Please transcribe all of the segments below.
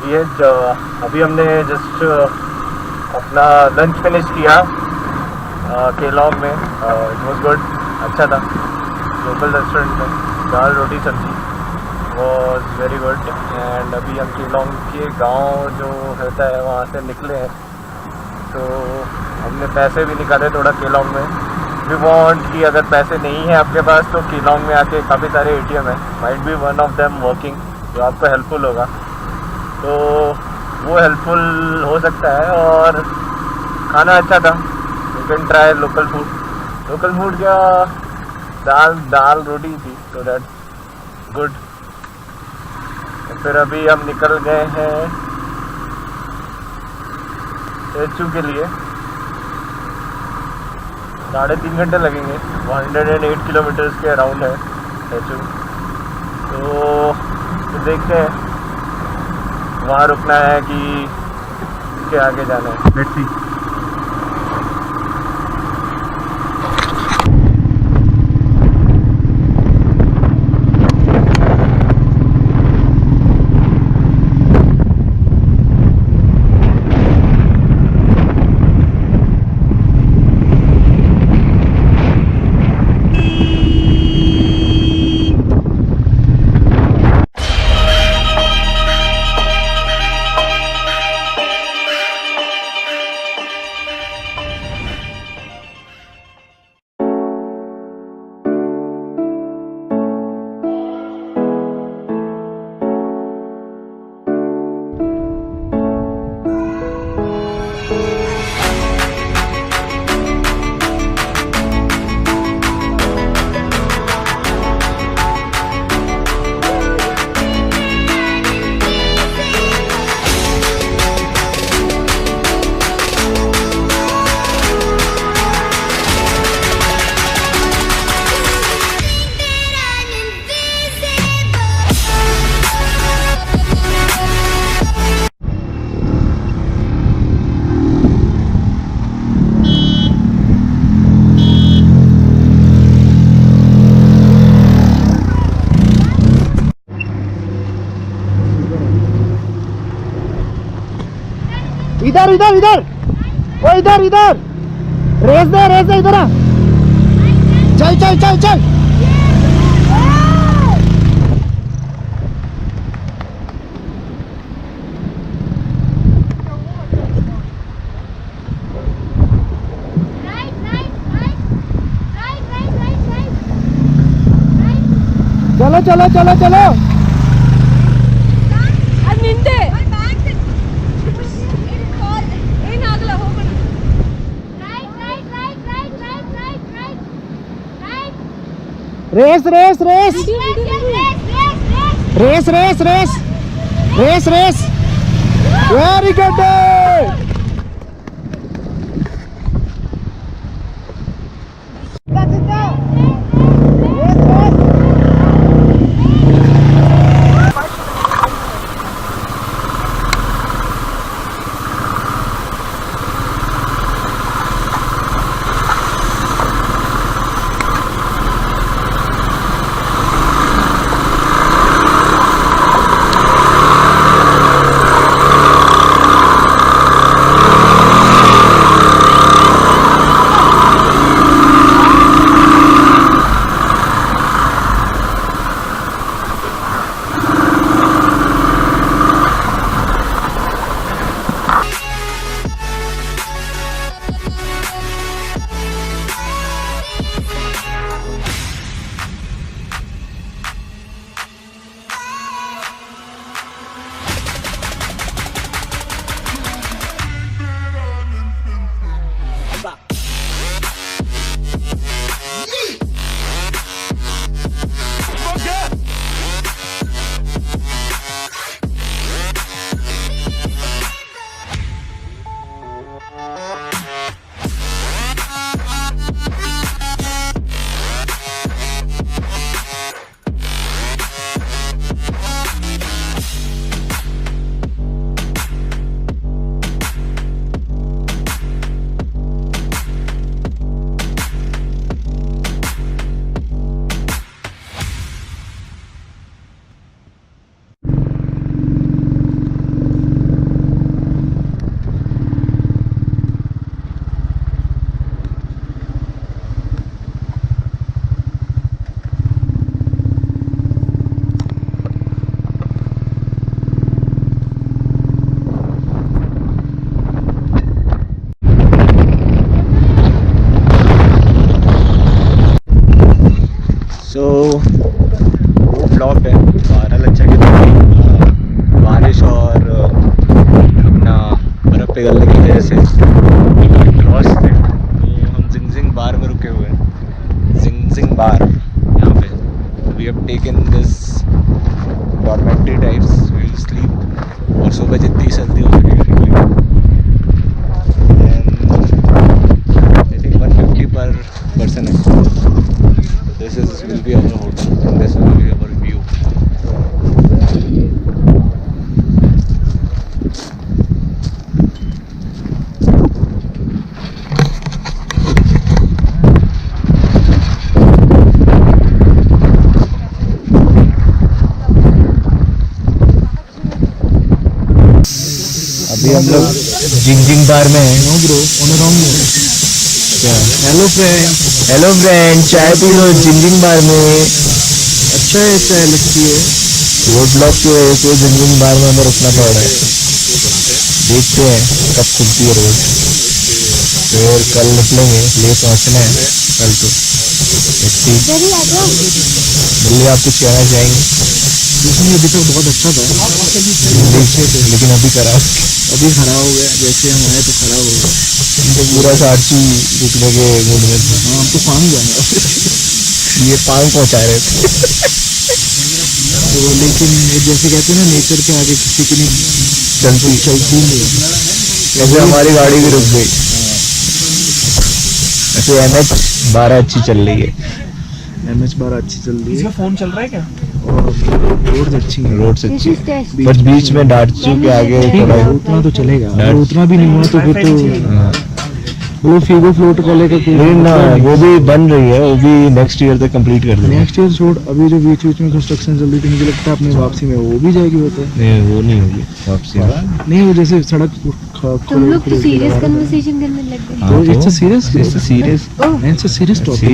चुकी है। अभी हमने जस्ट अपना लंच फिनिश किया केलॉन्ग में। इट वॉज गुड, अच्छा था। लोकल रेस्टोरेंट में दाल रोटी सब्जी वॉज वेरी गुड। एंड अभी हम केलॉन्ग के गांव जो रहता है वहाँ से निकले हैं, तो हमने पैसे भी निकाले थोड़ा केलॉन्ग में। वी वांट कि अगर पैसे नहीं है आपके पास तो केलॉन्ग में आके काफ़ी सारे एटीएम है, might be one of them working, जो आपको हेल्पफुल होगा, तो वो हेल्पफुल हो सकता है। और खाना अच्छा था, you can try local food. Local food क्या, दाल रोटी थी, तो दैट्स गुड। तो फिर अभी हम निकल गए हैं सरचू के लिए। 3.5 घंटे लगेंगे, 108 किलोमीटर्स के अराउंड है सरचू। तो देखते हैं वहाँ रुकना है कि उसके आगे जाना है। Let's see. इधर इधर इधर, ओ इधर इधर, रेस दे इधर आ। चल चल चल चल। चलो चलो चलो चलो। Race race race race race race race race, very good. अभी हम लोग जिंगजिंग बार में हैं। हेलो फ्रेंड, चाय पी लो जिंगजिंग बार में। अच्छा है, चाय लगती है। रोड ब्लॉक की वजह से जिंगजिंग बार में हमें रुकना पड़ रहा है। देखते हैं कब खुलती है रोड, फिर कल निकलेंगे। ले पहुंचना है कल तो। दिल्ली आप कुछ कहना चाहेंगे? अभी तक बहुत अच्छा था, लेकिन अभी खराब अभी खराब हो गया। जैसे हम आए तो खराब हो गया। तो पूरा सारचू रुकने के मूड में था। हाँ, हमको पानी जाना ये पांग पहुंचा रहे थे। तो लेकिन जैसे कहते हैं ना, नेचर के आगे किसी की नहीं चलती नहीं। ऐसे हमारी गाड़ी भी रुक गई। ऐसे NH-12 अच्छी चल रही है। NH-12 अच्छी चल रही है। फोन चल रहा है क्या? और रोड अच्छी है। रोड अच्छी है, बस बीच में डार्चू के आगे थोड़ा उतना तो चलेगा, अगर उतना भी नहीं हुआ तो फिर तो वो फीगो फ्लोट वाले का वो भी बन रही है, वो भी नेक्स्ट ईयर तक कंप्लीट कर देंगे। नेक्स्ट ईयर छोड़, अभी जो बीच में कंस्ट्रक्शन चल रही थी, मुझे लगता है अपनी वापसी में वो भी जाएगी। होता है नहीं, वो नहीं होगी वापसी। नहीं, वो जैसे सड़क तुम लोग तो सीरियस कन्वर्सेशन करने लग गए। तो it's a serious topic.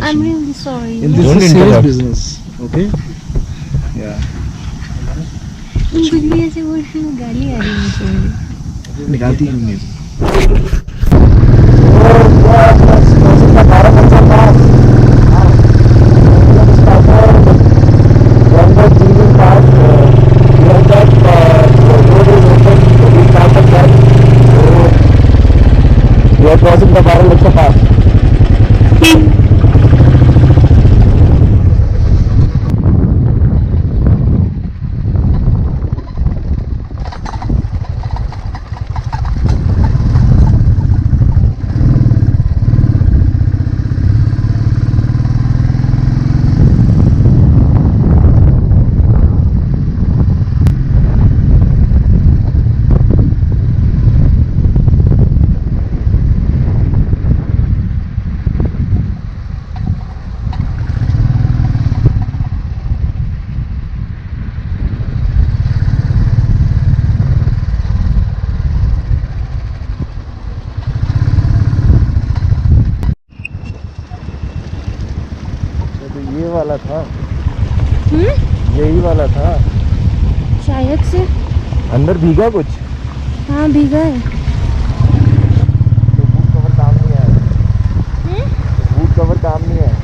I'm really sorry. Don't interrupt. Business, okay. कुछ भी ऐसे वर्ड में गाली आ रही है मुझे। निकालती ही नहीं है। Crossing the barrel of the path. ये वाला था, यही वाला था शायद से। अंदर भीगा कुछ। हाँ, भीगा है। बूट कवर काम नहीं आया। बूट कवर काम नहीं आया।